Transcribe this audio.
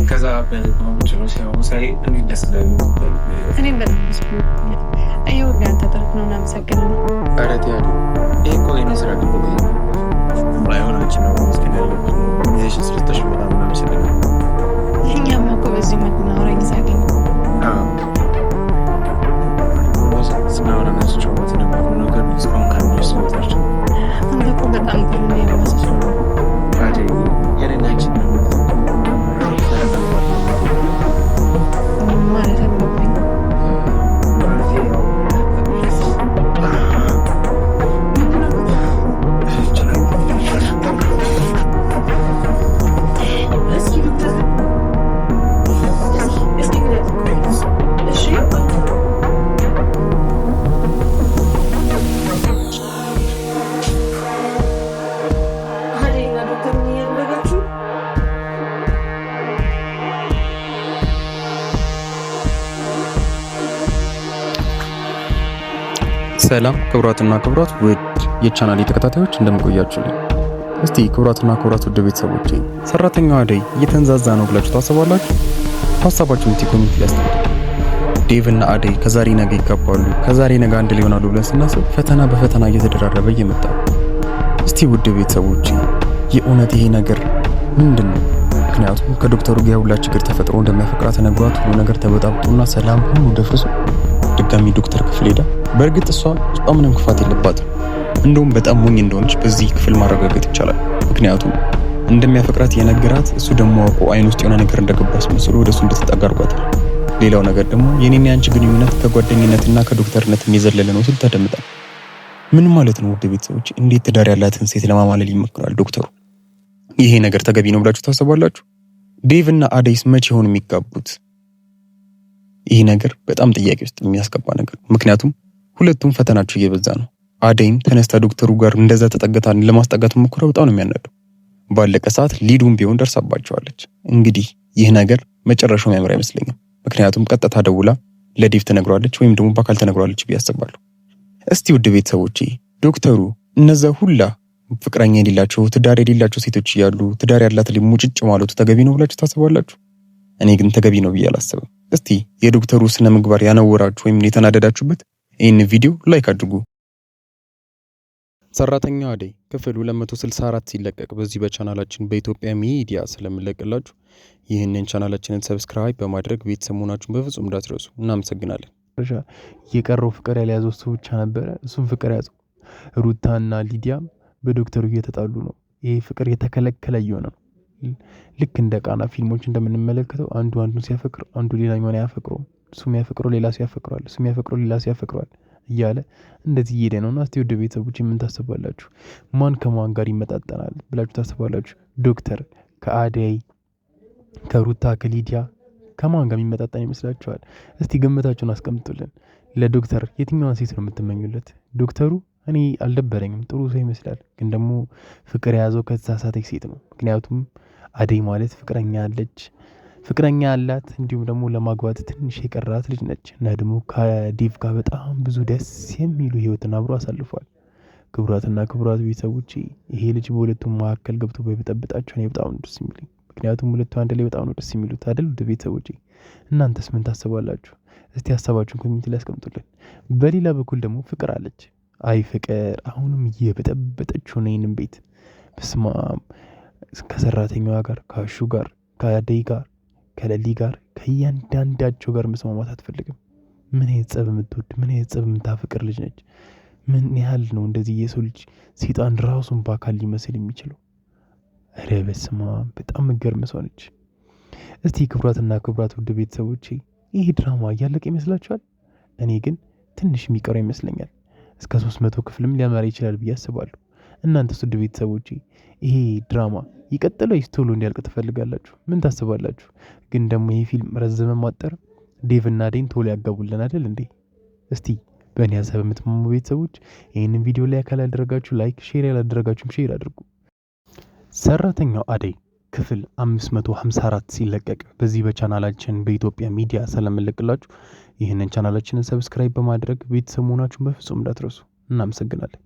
ከዛ በማውጭ ነው ሳይ እንዴት ደስ እንደሚል እኔም በጣም ደስ ብሎኛል። አየሁ ጋር ተጠርፍ ነው እናመሰግናለን። አረት ያለ ይሄ እኮ የኔ ስራ ግዴታ ነው። ባይሆናችን ነው መስከና ይሄሽ ስለተሽ በጣም እናመሰግናለን። እኛም እኮ በዚህ መናወራ ይሳገኝ ስናወራ ነስቸውት ነበር ነገር እስካሁን ካንደስ ወጣች አንተ እኮ በጣም ጥሩ ነው ያማሰሽ ነው ታዲያ የኔናችን ማለት አለብኝ። ሰላም ክቡራትና ክቡራት ውድ የቻናሌ ተከታታዮች እንደምቆያችሁ። እስቲ ክቡራትና ክቡራት ውድ ቤተሰቦቼ ሰራተኛዋ አደይ እየተንዛዛ ነው ብላችሁ ታስባላችሁ? ሀሳባችሁን ኮሜንት ላይ አስቀምጡ። ዴቭ እና አደይ ከዛሬ ነገ ይጋባሉ፣ ከዛሬ ነገ አንድ ላይ ይሆናሉ ብለን ስናስብ ፈተና በፈተና እየተደራረበ እየመጣ እስቲ ውድ ቤተሰቦቼ የእውነት ይሄ ነገር ምንድን ነው? ምክንያቱም ከዶክተሩ ጋር ሁላ ችግር ተፈጥሮ እንደሚያፈቅራት ነግሯት ሁሉ ነገር ተበጣብጦና ሰላም ሁሉ ደፍርሶ ድጋሚ ዶክተር ክፍል ሄዳ በእርግጥ እሷ ምንም ክፋት የለባትም። እንደውም በጣም ሞኝ እንደሆነች በዚህ ክፍል ማረጋገጥ ይቻላል። ምክንያቱም እንደሚያፈቅራት የነገራት እሱ ደግሞ አውቆ አይን ውስጥ የሆነ ነገር እንደገባስ መስሎ ወደሱ እንድትጠጋ አድርጓታል። ሌላው ነገር ደግሞ የኔና ያንቺ ግንኙነት ከጓደኝነትና ከዶክተርነት የዘለለ ነው ሲል ተደምጣል። ምን ማለት ነው ውድ ቤተሰቦች? እንዴት ትዳር ያላትን ሴት ለማማለል ይሞክራል ዶክተሩ? ይሄ ነገር ተገቢ ነው ብላችሁ ታስባላችሁ? ዴቭ እና አደይስ መቼ ሆኑ የሚጋቡት? ይሄ ነገር በጣም ጥያቄ ውስጥ የሚያስገባ ነገር፣ ምክንያቱም ሁለቱም ፈተናቸው እየበዛ ነው። አደይም ተነስታ ዶክተሩ ጋር እንደዛ ተጠግታን ለማስጠጋት ሞክራ በጣም ነው የሚያናደው። ባለቀ ሰዓት ሊዱም ቢሆን ደርሳባቸዋለች። እንግዲህ ይህ ነገር መጨረሻው የሚያምር አይመስለኝም። ምክንያቱም ቀጥታ ደውላ ለዴቭ ተነግሯለች ወይም ደግሞ በአካል ተነግሯለች ብዬ አስባለሁ። እስቲ ውድ ቤተሰቦቼ ዶክተሩ እነዛ ሁላ ፍቅረኛ የሌላቸው ትዳር የሌላቸው ሴቶች እያሉ ትዳር ያላት ላይ ሙጭጭ ማለቱ ተገቢ ነው ብላችሁ ታስባላችሁ? እኔ ግን ተገቢ ነው ብዬ አላስብም። እስቲ የዶክተሩ ስነ ምግባር ያነወራችሁ ወይም የተናደዳችሁበት ይህን ቪዲዮ ላይክ አድርጉ። ሰራተኛዋ አደይ ክፍል 264 ሲለቀቅ በዚህ በቻናላችን በኢትዮጵያ ሚዲያ ስለምንለቅላችሁ ይህንን ቻናላችንን ሰብስክራይብ በማድረግ ቤተሰብ መሆናችሁን በፍጹም እንዳትረሱ። እናመሰግናለን። የቀረው ፍቅር ያልያዘው እሱ ብቻ ነበረ። እሱም ፍቅር ያዘው። ሩታና ሊዲያም በዶክተሩ እየተጣሉ ነው። ይሄ ፍቅር የተከለከለ እየሆነ ነው። ልክ እንደ ቃና ፊልሞች እንደምንመለከተው አንዱ አንዱን ሲያፈቅር አንዱ ሌላኛውን አያፈቅረውም። እሱ የሚያፈቅረው ሌላ ሰው ያፈቅረዋል፣ እሱ የሚያፈቅረው ሌላ ሰው ያፈቅረዋል እያለ እንደዚህ እየሄደ ነውና እስቲ ወደ ቤተሰቦች ምን ታስባላችሁ? ማን ከማን ጋር ይመጣጠናል ብላችሁ ታስባላችሁ? ዶክተር ከአደይ ከሩታ ከሊዲያ ከማን ጋር የሚመጣጠን ይመስላችኋል? እስቲ ግምታችሁን አስቀምጡልን። ለዶክተር የትኛዋን ሴት ነው የምትመኙለት? ዶክተሩ እኔ አልደበረኝም፣ ጥሩ ሰው ይመስላል። ግን ደግሞ ፍቅር የያዘው ከተሳሳተች ሴት ነው። ምክንያቱም አደይ ማለት ፍቅረኛ ያላት እንዲሁም ደግሞ ለማግባት ትንሽ የቀራት ልጅ ነች እና ደግሞ ከዴቭ ጋር በጣም ብዙ ደስ የሚሉ ህይወትን አብሮ አሳልፏል። ክቡራትና ክቡራት ቤተሰቦቼ ይሄ ልጅ በሁለቱም መካከል ገብቶ በሚጠብጣቸው እኔ በጣም ደስ የሚለኝ፣ ምክንያቱም ሁለቱ አንድ ላይ በጣም ነው ደስ የሚሉት አይደል? ወደ ቤተሰቦቼ እናንተስ ምን ታስባላችሁ? እስቲ ሀሳባችሁን ኮሜንት ላይ አስቀምጡልን። በሌላ በኩል ደግሞ ፍቅር አለች። አይ ፍቅር አሁንም እየበጠበጠችው ነው ይህንን ቤት። በስማም ከሰራተኛዋ ጋር ከአሹ ጋር ከአደይ ጋር ከለሊ ጋር ከእያንዳንዳቸው ጋር መስማማት አትፈልግም። ምን አይነት ጸብ የምትወድ ምን አይነት ጸብ የምታፈቅር ልጅ ነች? ምን ያህል ነው እንደዚህ የሰው ልጅ ሰይጣን ራሱን በአካል ሊመስል የሚችለው? ኧረ በስማም በጣም የምትገርም ሰው ነች። እስቲ ክቡራትና ክቡራት ውድ ቤተሰቦቼ ይህ ድራማ እያለቀ ይመስላችኋል? እኔ ግን ትንሽ የሚቀረው ይመስለኛል። እስከ 300 ክፍልም ሊያመራ ይችላል ብዬ አስባለሁ። እናንተስ ውድ ቤተሰቦቼ ይሄ ድራማ ይቀጥለው ወይስ ቶሎ እንዲያልቅ ትፈልጋላችሁ? ምን ታስባላችሁ? ግን ደግሞ ይሄ ፊልም ረዘመ ማጠር ዴቭ እና አደይን ቶሎ ያጋቡልን አይደል እንዴ? እስቲ በእኔ ሀሳብ የምትማሙ ቤተሰቦች ይህንን ቪዲዮ ላይ አካል ያደረጋችሁ ላይክ፣ ሼር ያላደረጋችሁም ሼር አድርጉ። ሰራተኛው አደይ ክፍል 554 ሲለቀቅ በዚህ በቻናላችን በኢትዮጵያ ሚዲያ ስለምንለቅላችሁ ይህንን ቻናላችንን ሰብስክራይብ በማድረግ ቤተሰብ መሆናችሁን በፍጹም እንዳትረሱ። እናመሰግናለን።